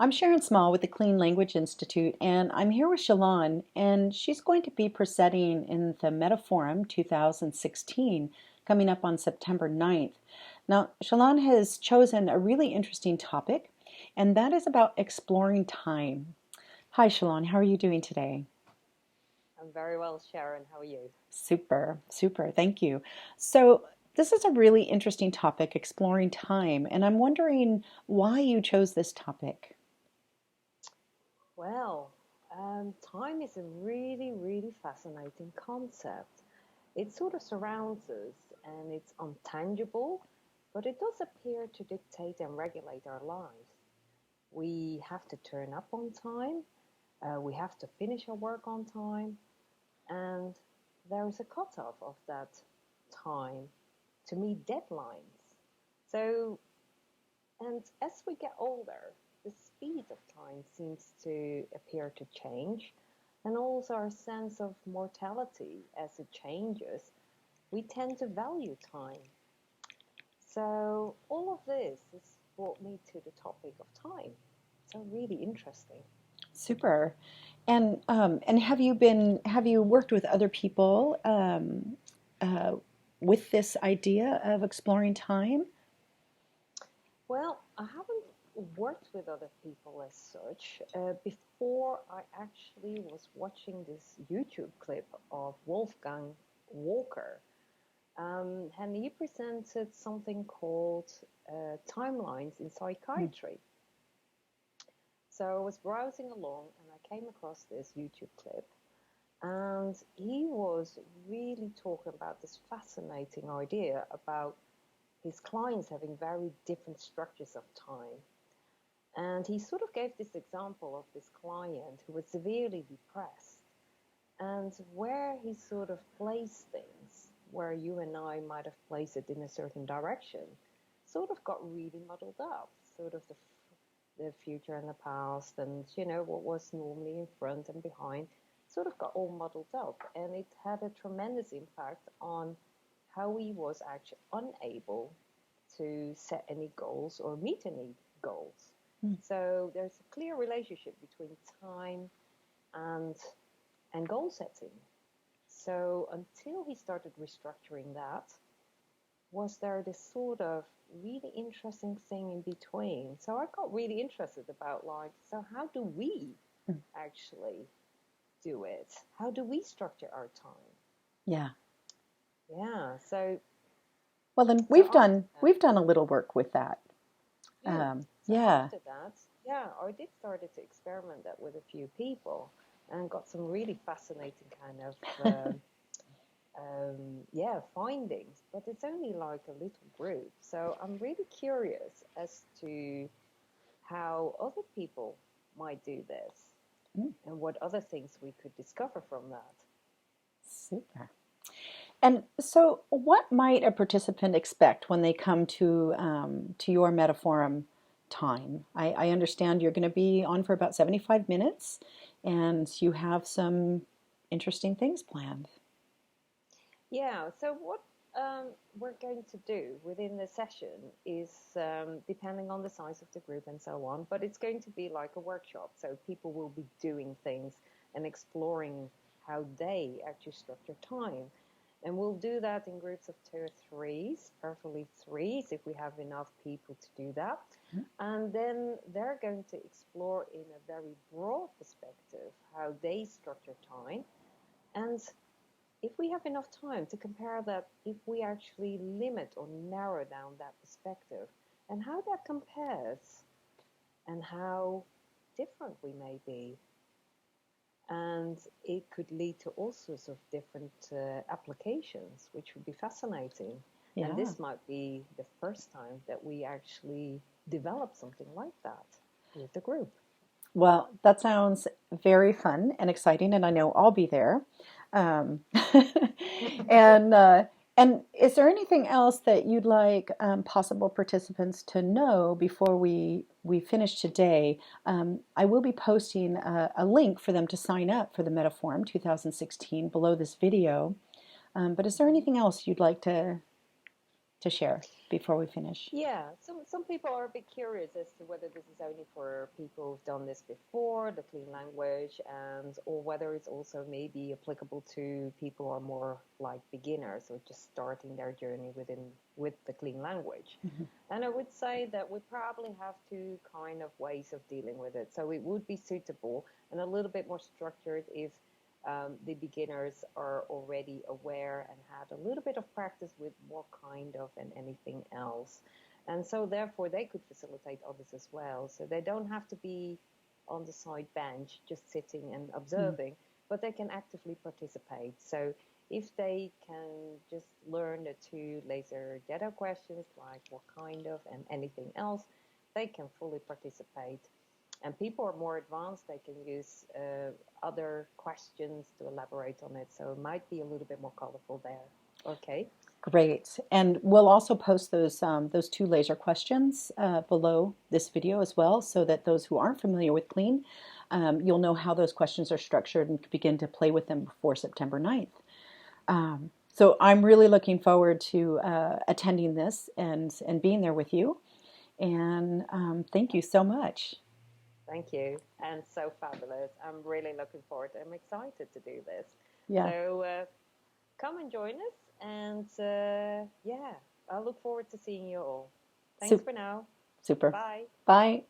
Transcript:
I'm Sharon Small with the Clean Language Institute, and I'm here with Sioelan, and she's going to be presenting in the Metaphorum 2016, coming up on September 9th. Now, Sioelan has chosen a really interesting topic, and that is about exploring time. Hi, Sioelan, how are you doing today? I'm very well, Sharon. How are you? Super, super, thank you. So, this is a really interesting topic, exploring time, and I'm wondering why you chose this topic. Well, time is a really fascinating concept. It sort of surrounds us and it's untangible, but it does appear to dictate and regulate our lives. We have to turn up on time, we have to finish our work on time, and there is a cutoff of that time to meet deadlines. So And as we get older, the speed of time seems to appear to change, and also our sense of mortality as it changes. We tend to value time. So, all of this has brought me to the topic of time. So, really interesting. Super. And have you worked with other people uh, with this idea of exploring time? Well, I haven't worked with other people as such. Before, I actually was watching this YouTube clip of Wolfgang Walker. And he presented something called timelines in Mm. psychiatry. So I was browsing along and I came across this YouTube clip, and he was really talking about this fascinating idea about his clients having very different structures of time. And he sort of gave this example of this client who was severely depressed, and where he sort of placed things, where you and I might have placed it in a certain direction, sort of got really muddled up, sort of the future and the past, and what was normally in front and behind, sort of got all muddled up, and it had a tremendous impact on how he was actually unable to set any goals or meet any goals. Mm. So there's a clear relationship between time and goal setting. So until he started restructuring that, was there this sort of really interesting thing in between? So I got really interested about, like, so how do we Mm. actually do it? How do we structure our time? Yeah. Yeah. So Well, then so after that, we've done a little work with that. good. So Yeah. after that, yeah, I did started to experiment that with a few people and got some really fascinating kind of yeah, findings, but it's only like a little group. So I'm really curious as to how other people might do this Mm. and what other things we could discover from that. Super. And so, what might a participant expect when they come to your Metaforum time? I understand you're going to be on for about 75 minutes, and you have some interesting things planned. Yeah, so what we're going to do within the session is depending on the size of the group and so on, but it's going to be like a workshop. So people will be doing things and exploring how they actually structure time. And we'll do that in groups of two or threes, preferably threes if we have enough people to do that. And then they're going to explore in a very broad perspective how they structure time. And if we have enough time to compare that, if we actually limit or narrow down that perspective, and how that compares, and how different we may be. And it could lead to all sorts of different applications, which would be fascinating. And Yeah. this might be the first time that we actually develop something like that with the group. Well, that sounds very fun and exciting, and I know I'll be there. Um, and and is there anything else that you'd like possible participants to know before we finish today? I will be posting a link for them to sign up for the Metaforum 2016 below this video. But is there anything else you'd like to share before we finish? Yeah, some people are a bit curious as to whether this is only for people who've done this before, the clean language, and or whether it's also maybe applicable to people who are more like beginners or just starting their journey with the clean language. Mhm. And I would say that we probably have two kind of ways of dealing with it. So it would be suitable and a little bit more structured if the beginners are already aware and had a little bit of practice with what kind of and anything else. And so therefore they could facilitate others as well. So they don't have to be on the side bench just sitting and Mm. observing, but they can actively participate. So if they can just learn the two laser data questions, like what kind of and anything else, they can fully participate. And people are more advanced, they can use other questions to elaborate on it. So it might be a little bit more colorful there. Okay. Great. And we'll also post those two laser questions below this video as well, so that those who aren't familiar with Clean, you'll know how those questions are structured and begin to play with them before September 9th. So I'm really looking forward to attending this and being there with you. And thank you so much. Thank you. And so fabulous. I'm really looking forward. I'm excited to do this. Yeah, So come and join us. And yeah, I look forward to seeing you all. Thanks super, for now. super. Bye. Bye.